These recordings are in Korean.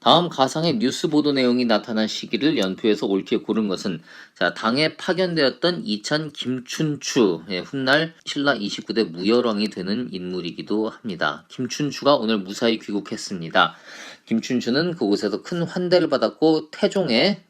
다음 가상의 뉴스 보도 내용이 나타난 시기를 연표해서 옳게 고른 것은 당에 파견되었던 이찬 김춘추 훗날 신라 29대 무열왕이 되는 인물이기도 합니다. 김춘추가 오늘 무사히 귀국했습니다. 김춘추는 그곳에서 큰 환대를 받았고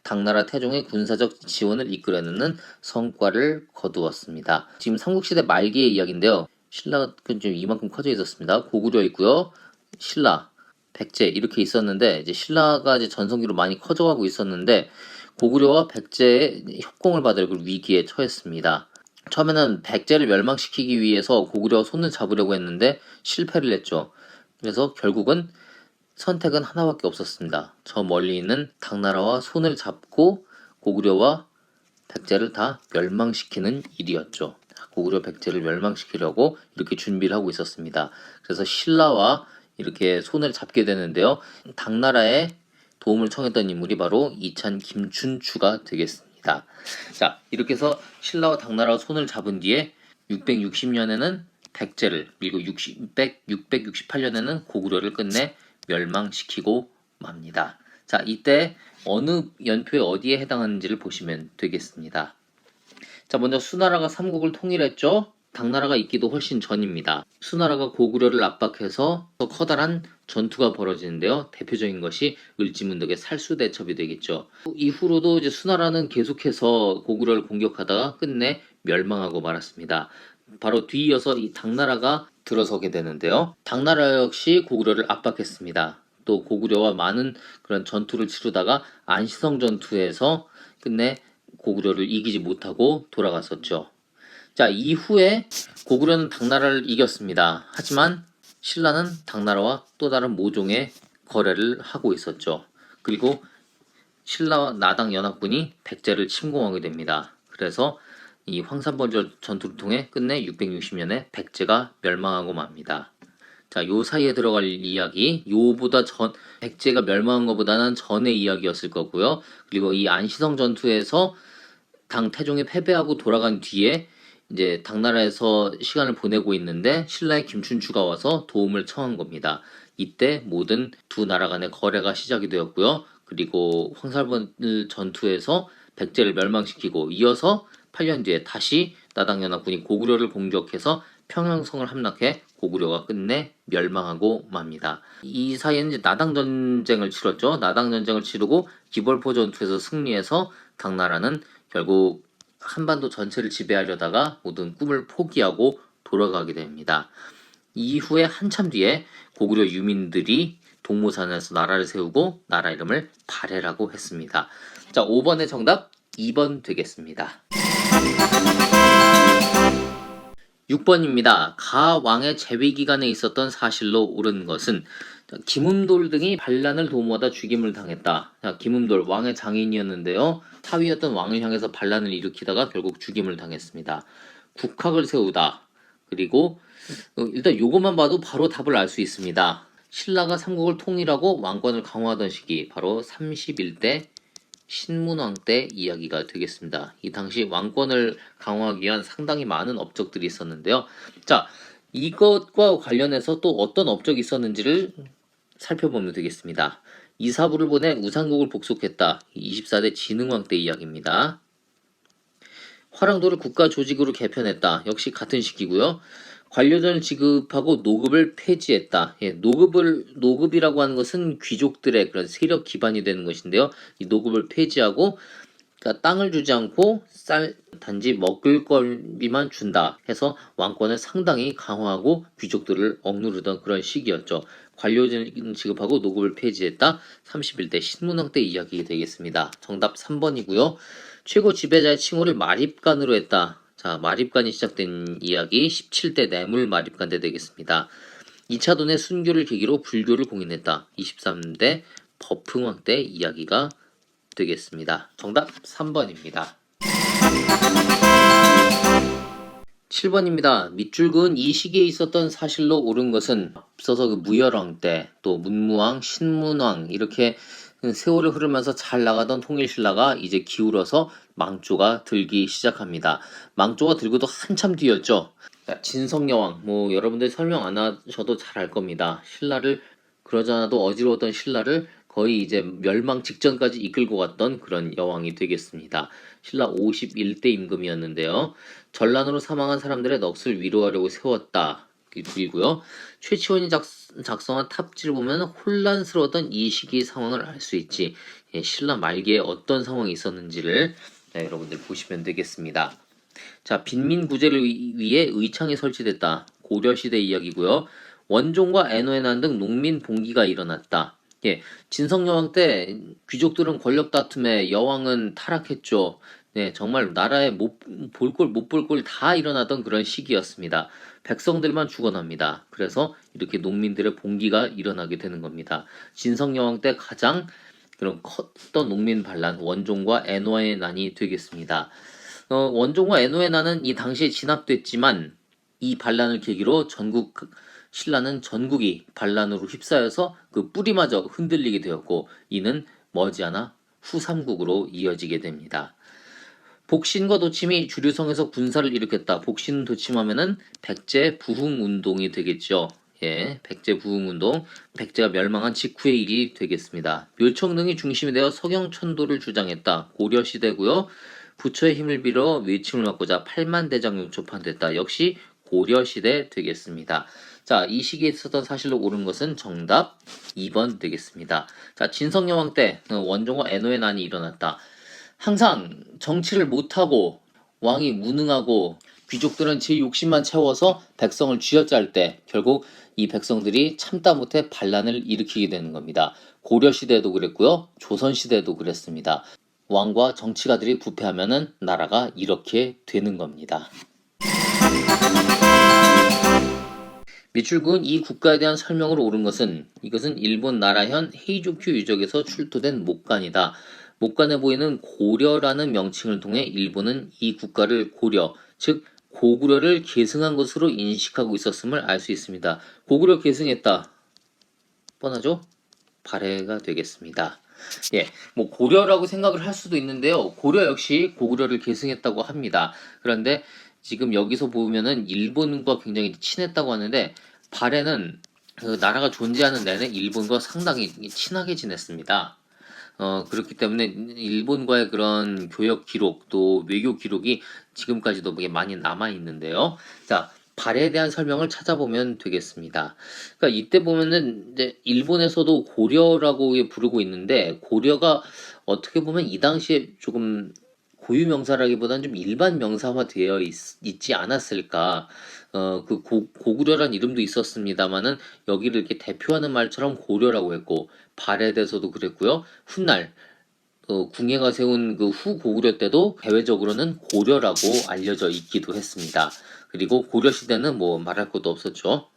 당나라 태종의 군사적 지원을 이끌어내는 성과를 거두었습니다. 지금 삼국시대 말기의 이야기인데요. 신라가 지금 이만큼 커져 있었습니다. 고구려 있고요. 신라, 백제 이렇게 있었는데 이제 신라가 이제 전성기로 많이 커져가고 있었는데 고구려와 백제의 협공을 받을 그 위기에 처했습니다. 처음에는 백제를 멸망시키기 위해서 고구려와 손을 잡으려고 했는데 실패를 했죠. 그래서 결국은 선택은 하나밖에 없었습니다. 저 멀리 있는 당나라와 손을 잡고 고구려와 백제를 다 멸망시키는 일이었죠. 고구려 백제를 멸망시키려고 이렇게 준비를 하고 있었습니다. 그래서 신라와 이렇게 손을 잡게 되는데요. 당나라에 도움을 청했던 인물이 바로 이찬 김춘추가 되겠습니다. 자, 이렇게 해서 신라와 당나라와 손을 잡은 뒤에 660년에는 백제를, 그리고 668년에는 고구려를 끝내 멸망시키고 맙니다. 자, 이때 어느 연표에 어디에 해당하는지를 보시면 되겠습니다. 자, 먼저 수나라가 삼국을 통일했죠. 당나라가 있기도 훨씬 전입니다. 수나라가 고구려를 압박해서 더 커다란 전투가 벌어지는데요. 대표적인 것이 을지문덕의 살수대첩이 되겠죠. 이후로도 이제 수나라는 계속해서 고구려를 공격하다가 끝내 멸망하고 말았습니다. 바로 뒤이어서 이 당나라가 들어서게 되는데요. 당나라 역시 고구려를 압박했습니다. 또 고구려와 많은 그런 전투를 치르다가 안시성 전투에서 끝내 고구려를 이기지 못하고 돌아갔었죠. 자, 이후에 고구려는 당나라를 이겼습니다. 하지만 신라는 당나라와 또 다른 모종의 거래를 하고 있었죠. 그리고 신라와 나당 연합군이 백제를 침공하게 됩니다. 그래서 이 황산벌 전투를 통해 끝내 660년에 백제가 멸망하고 맙니다. 자, 요 사이에 들어갈 이야기, 백제가 멸망한 것보다는 전의 이야기였을 거고요. 그리고 이 안시성 전투에서 당 태종이 패배하고 돌아간 뒤에 이제 당나라에서 시간을 보내고 있는데 신라의 김춘추가 와서 도움을 청한 겁니다. 이때 모든 두 나라 간의 거래가 시작이 되었고요. 그리고 황살벌 전투에서 백제를 멸망시키고 이어서 8년 뒤에 다시 나당연합군이 고구려를 공격해서 평양성을 함락해 고구려가 끝내 멸망하고 맙니다. 이 사이에는 이제 나당전쟁을 치렀죠. 나당전쟁을 치르고 기벌포 전투에서 승리해서 당나라는 결국 한반도 전체를 지배하려다가 모든 꿈을 포기하고 돌아가게 됩니다. 이후에 한참 뒤에 고구려 유민들이 동모산에서 나라를 세우고 나라 이름을 발해라고 했습니다. 자, 5번의 정답 2번 되겠습니다. 6번입니다. 가 왕의 재위 기간에 있었던 사실로 옳은 것은 김음돌 등이 반란을 도모하다 죽임을 당했다. 자, 김음돌 왕의 장인이었는데요. 사위였던 왕을 향해서 반란을 일으키다가 결국 죽임을 당했습니다. 국학을 세우다. 그리고 일단 요것만 봐도 바로 답을 알 수 있습니다. 신라가 삼국을 통일하고 왕권을 강화하던 시기 바로 31대 신문왕 때 이야기가 되겠습니다. 이 당시 왕권을 강화하기 위한 상당히 많은 업적들이 있었는데요. 자, 이것과 관련해서 또 어떤 업적이 있었는지를 살펴보면 되겠습니다. 이사부를 보내 우상국을 복속했다. 24대 진흥왕 때 이야기입니다. 화랑도를 국가 조직으로 개편했다. 역시 같은 시기고요. 관료전을 지급하고 노급을 폐지했다. 노급이라고 하는 것은 귀족들의 그런 세력 기반이 되는 것인데요. 이 노급을 폐지하고 그러니까 땅을 주지 않고 단지 먹을 거리만 준다 해서 왕권을 상당히 강화하고 귀족들을 억누르던 그런 시기였죠. 관료전 지급하고 노급을 폐지했다. 31대 신문왕 때 이야기 되겠습니다. 정답 3번이고요. 최고 지배자의 칭호를 마립간으로 했다. 자, 마립간이 시작된 이야기 17대 뇌물 마립간 때 되겠습니다. 2차 돈의 순교를 계기로 불교를 공인했다. 23대 법흥왕 때 이야기가 되겠습니다. 정답 3번입니다. 7번입니다. 밑줄 그은 이 시기에 있었던 사실로 옳은 것은 앞서서 그 무열왕 때, 또 문무왕, 신문왕 이렇게 세월을 흐르면서 잘 나가던 통일신라가 이제 기울어서 망조가 들기 시작합니다. 망조가 들고도 한참 뒤였죠. 진성여왕, 여러분들 설명 안 하셔도 잘 알 겁니다. 신라를 그러잖아도 어지러웠던 신라를 거의 이제 멸망 직전까지 이끌고 갔던 그런 여왕이 되겠습니다. 신라 51대 임금이었는데요. 전란으로 사망한 사람들의 넋을 위로하려고 세웠다. 그리고요. 최치원이 작성한 탑지를 보면 혼란스러웠던 이 시기 상황을 알 수 있지. 예, 신라 말기에 어떤 상황이 있었는지를 여러분들 보시면 되겠습니다. 자, 빈민 구제를 위해 의창이 설치됐다. 고려시대 이야기고요. 원종과 애노에난 등 농민 봉기가 일어났다. 예, 진성여왕 때 귀족들은 권력 다툼에 여왕은 타락했죠. 네, 정말 나라에 볼 꼴 못 볼 꼴 다 일어나던 그런 시기였습니다. 백성들만 죽어납니다. 그래서 이렇게 농민들의 봉기가 일어나게 되는 겁니다. 진성여왕 때 가장 그런 컸던 농민 반란 원종과 애노의 난이 되겠습니다. 원종과 애노의 난은 이 당시에 진압됐지만 이 반란을 계기로 신라는 전국이 반란으로 휩싸여서 그 뿌리마저 흔들리게 되었고 이는 머지않아 후삼국으로 이어지게 됩니다. 복신과 도침이 주류성에서 군사를 일으켰다. 복신 도침하면은 백제 부흥 운동이 되겠죠. 예, 백제 부흥 운동, 백제가 멸망한 직후의 일이 되겠습니다. 묘청 등이 중심이 되어 서경천도를 주장했다. 고려 시대고요. 부처의 힘을 빌어 외침을 막고자 8만 대장 용초판됐다. 역시 고려 시대 되겠습니다. 자, 이 시기에 있었던 사실로 옳은 것은 정답 2번 되겠습니다. 자, 진성여왕 때 원종과 애노의 난이 일어났다. 항상 정치를 못하고 왕이 무능하고 귀족들은 제 욕심만 채워서 백성을 쥐어짤 때 결국 이 백성들이 참다 못해 반란을 일으키게 되는 겁니다. 고려시대도 그랬고요. 조선시대도 그랬습니다. 왕과 정치가들이 부패하면은 나라가 이렇게 되는 겁니다. 미출군 이 국가에 대한 설명으로 옳은 것은 이것은 일본 나라현 헤이조큐 유적에서 출토된 목간이다. 목간에 보이는 고려라는 명칭을 통해 일본은 이 국가를 고려, 즉 고구려를 계승한 것으로 인식하고 있었음을 알 수 있습니다. 고구려 계승했다. 뻔하죠? 발해가 되겠습니다. 예, 뭐 고려라고 생각을 할 수도 있는데요. 고려 역시 고구려를 계승했다고 합니다. 그런데 지금 여기서 보면은 일본과 굉장히 친했다고 하는데 발해는 그 나라가 존재하는 내내 일본과 상당히 친하게 지냈습니다. 그렇기 때문에 일본과의 그런 교역 기록 또 외교 기록이 지금까지도 많이 남아 있는데요. 자, 발해에 대한 설명을 찾아보면 되겠습니다. 그러니까 이때 보면은 이제 일본에서도 고려라고 부르고 있는데 고려가 어떻게 보면 이 당시에 조금 고유 명사라기보다는 좀 일반 명사화 되어 있지 않았을까. 그 고구려란 이름도 있었습니다만은 여기를 이렇게 대표하는 말처럼 고려라고 했고 발해에대해서도 그랬고요. 훗날 궁예가 세운 그 후고구려 때도 대외적으로는 고려라고 알려져 있기도 했습니다. 그리고 고려 시대는 뭐 말할 것도 없었죠.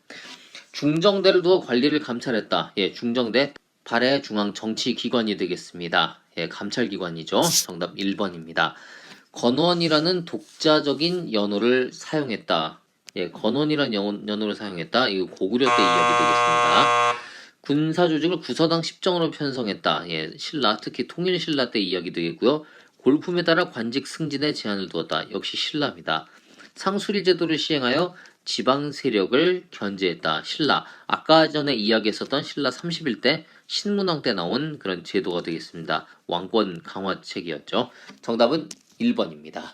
중정대를 두어 관리를 감찰했다. 예, 중정대 발해 중앙 정치기관이 되겠습니다. 예, 감찰기관이죠. 정답 1번입니다. 건원이라는 독자적인 연호를 사용했다. 예, 건원이라는 연호를 사용했다. 이거 고구려 때 이야기 되겠습니다. 군사조직을 구서당 10정으로 편성했다. 예, 신라, 특히 통일신라 때 이야기 되겠고요. 골품에 따라 관직 승진에 제한을 두었다. 역시 신라입니다. 상수리 제도를 시행하여 지방 세력을 견제했다. 신라. 아까 전에 이야기했었던 신라 31대 신문왕 때 나온 그런 제도가 되겠습니다. 왕권 강화책이었죠. 정답은 1번입니다.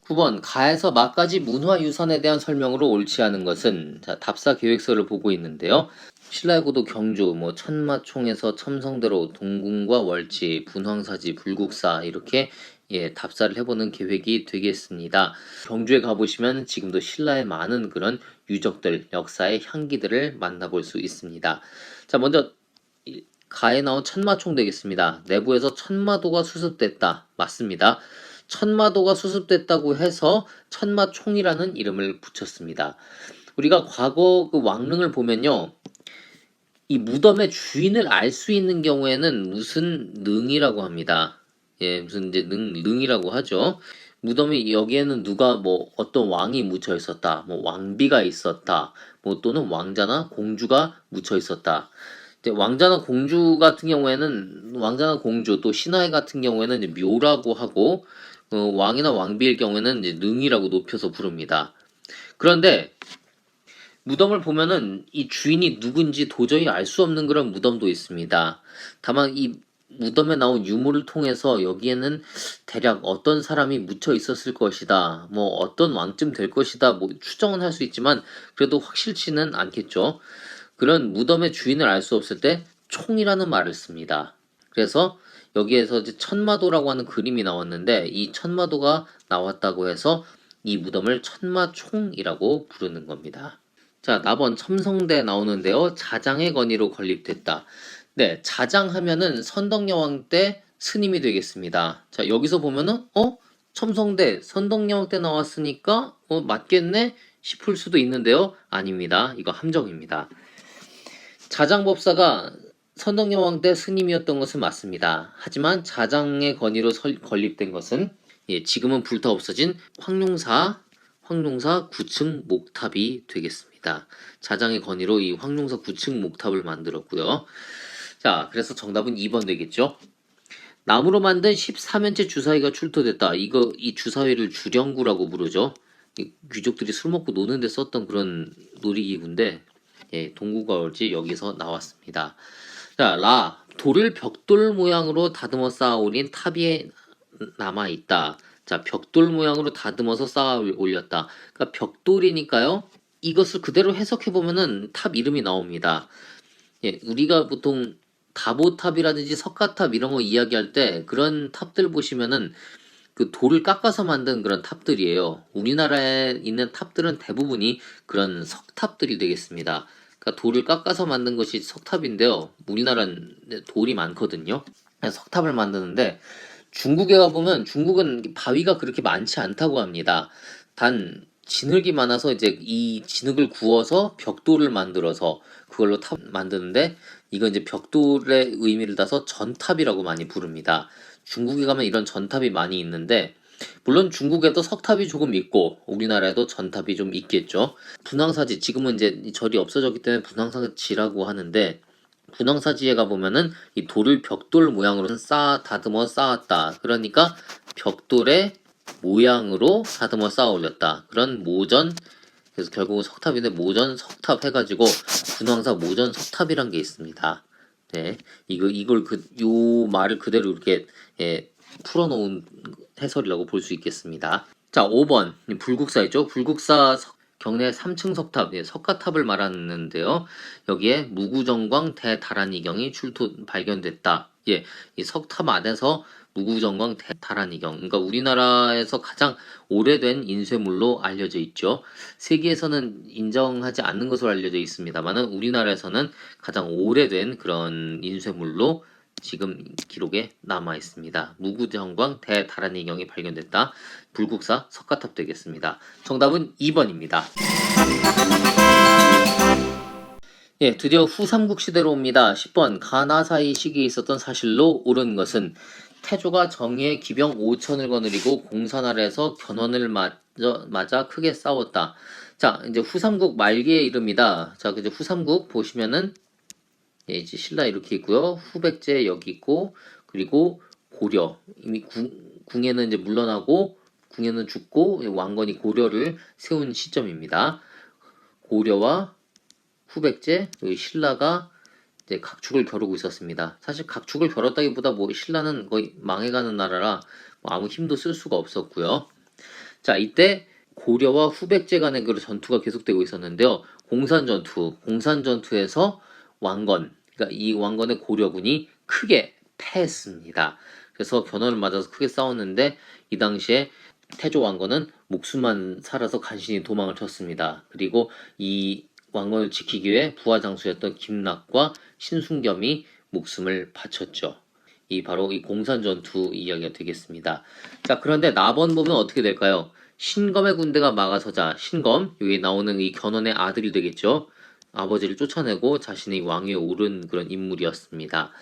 9번 가에서 마까지 문화유산에 대한 설명으로 옳지 않은 것은 자, 답사 계획서를 보고 있는데요. 신라의 고도 경주, 뭐 천마총에서 첨성대로 동궁과 월지, 분황사지, 불국사 이렇게 예, 답사를 해보는 계획이 되겠습니다. 경주에 가보시면 지금도 신라의 많은 그런 유적들, 역사의 향기들을 만나볼 수 있습니다. 자, 먼저 가에 나온 천마총 되겠습니다. 내부에서 천마도가 수습됐다. 맞습니다. 천마도가 수습됐다고 해서 천마총이라는 이름을 붙였습니다. 우리가 과거 그 왕릉을 보면요. 이 무덤의 주인을 알 수 있는 경우에는 무슨 능이라고 합니다. 예, 무슨 이제 능이라고 하죠. 무덤이 여기에는 누가 뭐 어떤 왕이 묻혀 있었다. 뭐 왕비가 있었다. 뭐 또는 왕자나 공주가 묻혀 있었다. 이제 왕자나 공주 같은 경우에는 왕자나 공주 또 신하의 같은 경우에는 이제 묘라고 하고 왕이나 왕비일 경우에는 이제 능이라고 높여서 부릅니다. 그런데 무덤을 보면은 이 주인이 누군지 도저히 알 수 없는 그런 무덤도 있습니다. 다만 이 무덤에 나온 유물을 통해서 여기에는 대략 어떤 사람이 묻혀 있었을 것이다, 뭐 어떤 왕쯤 될 것이다, 뭐 추정은 할 수 있지만 그래도 확실치는 않겠죠. 그런 무덤의 주인을 알 수 없을 때 총이라는 말을 씁니다. 그래서 여기에서 이제 천마도라고 하는 그림이 나왔는데 이 천마도가 나왔다고 해서 이 무덤을 천마총이라고 부르는 겁니다. 자, 나번 첨성대 나오는데요. 자장의 건의로 건립됐다. 네, 자장하면은 선덕여왕 때 스님이 되겠습니다. 자, 여기서 보면은 첨성대 선덕여왕 때 나왔으니까 맞겠네 싶을 수도 있는데요. 아닙니다. 이거 함정입니다. 자장법사가 선덕여왕 때 스님이었던 것은 맞습니다. 하지만 자장의 건의로 건립된 것은 지금은 불타 없어진 황룡사 9층 목탑이 되겠습니다. 자장의 건의로 이 황룡사 9층 목탑을 만들었고요. 자, 그래서 정답은 2번 되겠죠. 나무로 만든 14면체 주사위가 출토됐다. 이 주사위를 주령구라고 부르죠. 귀족들이 술 먹고 노는데 썼던 그런 놀이기구인데 동구가을지 여기서 나왔습니다. 자, 돌을 벽돌 모양으로 다듬어 쌓아 올린 탑이 남아 있다. 자, 벽돌 모양으로 다듬어서 쌓아 올렸다. 그러니까 벽돌이니까요. 이것을 그대로 해석해 보면은 탑 이름이 나옵니다. 우리가 보통 다보탑이라든지 석가탑 이런 거 이야기할 때 그런 탑들 보시면은 그 돌을 깎아서 만든 그런 탑들이에요. 우리나라에 있는 탑들은 대부분이 그런 석탑들이 되겠습니다. 그러니까 돌을 깎아서 만든 것이 석탑인데요. 우리나라는 돌이 많거든요. 석탑을 만드는데 중국에 가보면 중국은 바위가 그렇게 많지 않다고 합니다. 단 진흙이 많아서 이제 이 진흙을 구워서 벽돌을 만들어서 그걸로 탑 만드는데 이건 이제 벽돌의 의미를 따서 전탑이라고 많이 부릅니다. 중국에 가면 이런 전탑이 많이 있는데 물론 중국에도 석탑이 조금 있고 우리나라에도 전탑이 좀 있겠죠. 분황사지 지금은 이제 절이 없어졌기 때문에 분황사지라고 하는데 분황사지에 가보면은 이 돌을 벽돌 모양으로 다듬어 쌓았다. 그러니까 벽돌의 모양으로 다듬어 쌓아 올렸다. 그런 모전, 그래서 결국은 석탑인데 모전 석탑 해가지고 분황사 모전 석탑이란 게 있습니다. 네, 요 말을 그대로 이렇게 풀어놓은 해설이라고 볼 수 있겠습니다. 자, 5번 불국사 있죠. 불국사 경내 3층 석탑, 석가탑을 말하는데요. 여기에 무구정광 대다란이경이 발견됐다. 이 석탑 안에서 무구정광 대다란이경, 그러니까 우리나라에서 가장 오래된 인쇄물로 알려져 있죠. 세계에서는 인정하지 않는 것으로 알려져 있습니다만은 우리나라에서는 가장 오래된 그런 인쇄물로 지금 기록에 남아 있습니다. 무구정광 대다란이경이 발견됐다. 불국사 석가탑 되겠습니다. 정답은 2번입니다. 드디어 후삼국 시대로 옵니다. 10번 가나사이 시기에 있었던 사실로 옳은 것은 태조가 정의의 기병 5천을 거느리고 공산 아래에서 견훤을 맞아 크게 싸웠다. 자, 이제 후삼국 말기의 이름이다. 자, 이제 후삼국 보시면은 이제 신라 이렇게 있고요. 후백제 여기 있고 그리고 고려 이미 궁에는 이제 물러나고 궁에는 죽고 왕건이 고려를 세운 시점입니다. 고려와 후백제 여기 신라가 이제 각축을 겨루고 있었습니다. 사실 각축을 겨뤘다기보다 뭐 신라는 거의 망해가는 나라라 뭐 아무 힘도 쓸 수가 없었고요. 자, 이때 고려와 후백제 간의 그 전투가 계속되고 있었는데요. 공산전투에서 왕건, 그러니까 이 왕건의 고려군이 크게 패했습니다. 그래서 견훤을 맞아서 크게 싸웠는데 이 당시에 태조 왕건은 목숨만 살아서 간신히 도망을 쳤습니다. 그리고 이 왕건을 지키기 위해 부하장수였던 김락과 신순겸이 목숨을 바쳤죠. 바로 이 공산전투 이야기가 되겠습니다. 자, 그런데 나번 보면 어떻게 될까요? 신검의 군대가 막아서자 신검, 여기 나오는 이 견훤의 아들이 되겠죠. 아버지를 쫓아내고 자신이 왕위에 오른 그런 인물이었습니다.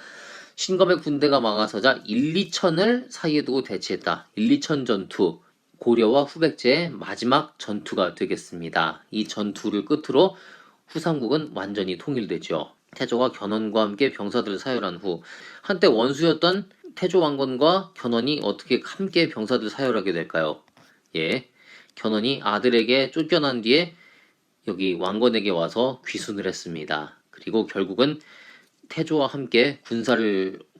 신검의 군대가 막아서자 1, 2천을 사이에 두고 대치했다. 1, 2천 전투, 고려와 후백제의 마지막 전투가 되겠습니다. 이 전투를 끝으로 후삼국은 완전히 통일되죠. 태조가 견훤과 함께 병사들을 사열한 후 한때 원수였던 태조 왕건과 견훤이 어떻게 함께 병사들을 사열하게 될까요? 견훤이 아들에게 쫓겨난 뒤에 여기 왕건에게 와서 귀순을 했습니다. 그리고 결국은 태조와 함께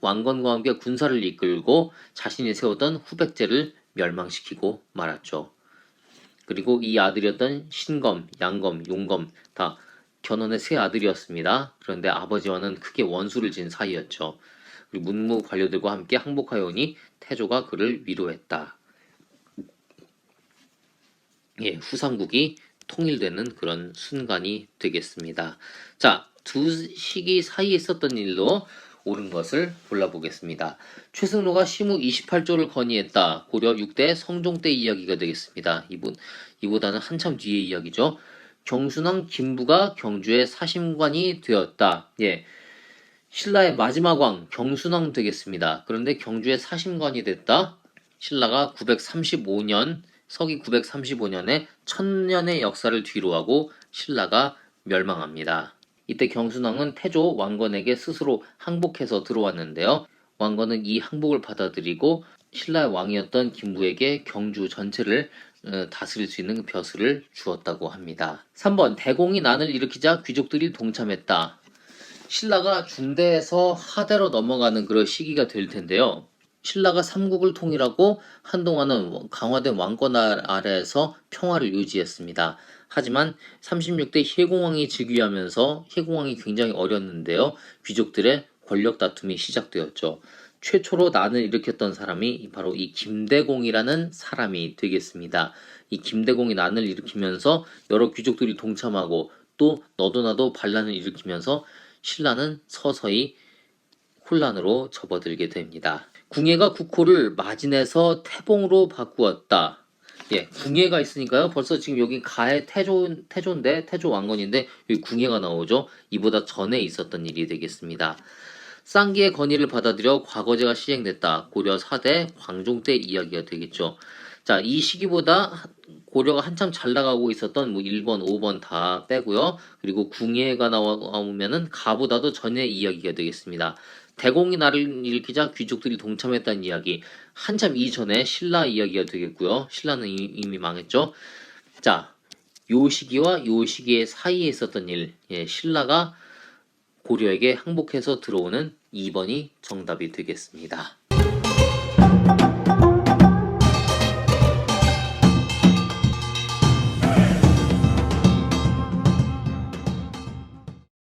왕건과 함께 군사를 이끌고 자신이 세웠던 후백제를 멸망시키고 말았죠. 그리고 이 아들이었던 신검, 양검, 용검 다 견훤의 세 아들이었습니다. 그런데 아버지와는 크게 원수를 진 사이였죠. 그리고 문무 관료들과 함께 항복하여 오니 태조가 그를 위로했다. 예, 후삼국이 통일되는 그런 순간이 되겠습니다. 자, 두 시기 사이에 있었던 일로 옳은 것을 골라보겠습니다. 최승로가 시무 28조를 건의했다. 고려 6대 성종 때 이야기가 되겠습니다. 이보다는 한참 뒤의 이야기죠. 경순왕 김부가 경주의 사심관이 되었다. 예, 신라의 마지막 왕 경순왕 되겠습니다. 그런데 경주의 사심관이 됐다. 신라가 935년 서기 935년에 1000년의 역사를 뒤로하고 신라가 멸망합니다. 이때 경순왕은 태조 왕건에게 스스로 항복해서 들어왔는데요. 왕건은 이 항복을 받아들이고 신라의 왕이었던 김부에게 경주 전체를 다스릴 수 있는 벼슬을 주었다고 합니다. 3번 대공이 난을 일으키자 귀족들이 동참했다. 신라가 중대에서 하대로 넘어가는 그런 시기가 될 텐데요. 신라가 삼국을 통일하고 한동안은 강화된 왕권 아래에서 평화를 유지했습니다. 하지만 36대 혜공왕이 즉위하면서 혜공왕이 굉장히 어렸는데요. 귀족들의 권력 다툼이 시작되었죠. 최초로 난을 일으켰던 사람이 바로 이 김대공이라는 사람이 되겠습니다. 이 김대공이 난을 일으키면서 여러 귀족들이 동참하고 또 너도 나도 반란을 일으키면서 신라는 서서히 혼란으로 접어들게 됩니다. 궁예가 국호를 마진에서 태봉으로 바꾸었다. 예, 궁예가 있으니까요. 벌써 지금 여기 가의 태조인데 태조 왕건인데 여기 궁예가 나오죠. 이보다 전에 있었던 일이 되겠습니다. 쌍기의 건의를 받아들여 과거제가 시행됐다. 고려 4대 광종 때 이야기가 되겠죠. 자, 이 시기보다 고려가 한참 잘 나가고 있었던 1번, 5번 다 빼고요. 그리고 궁예가 나오면은 가보다도 전의 이야기가 되겠습니다. 대공이 나를 일으키자 귀족들이 동참했다는 이야기. 한참 이전에 신라 이야기가 되겠고요. 신라는 이미 망했죠. 자, 요 시기와 요 시기의 사이에 있었던 일. 예, 신라가 고려에게 항복해서 들어오는 2번이 정답이 되겠습니다.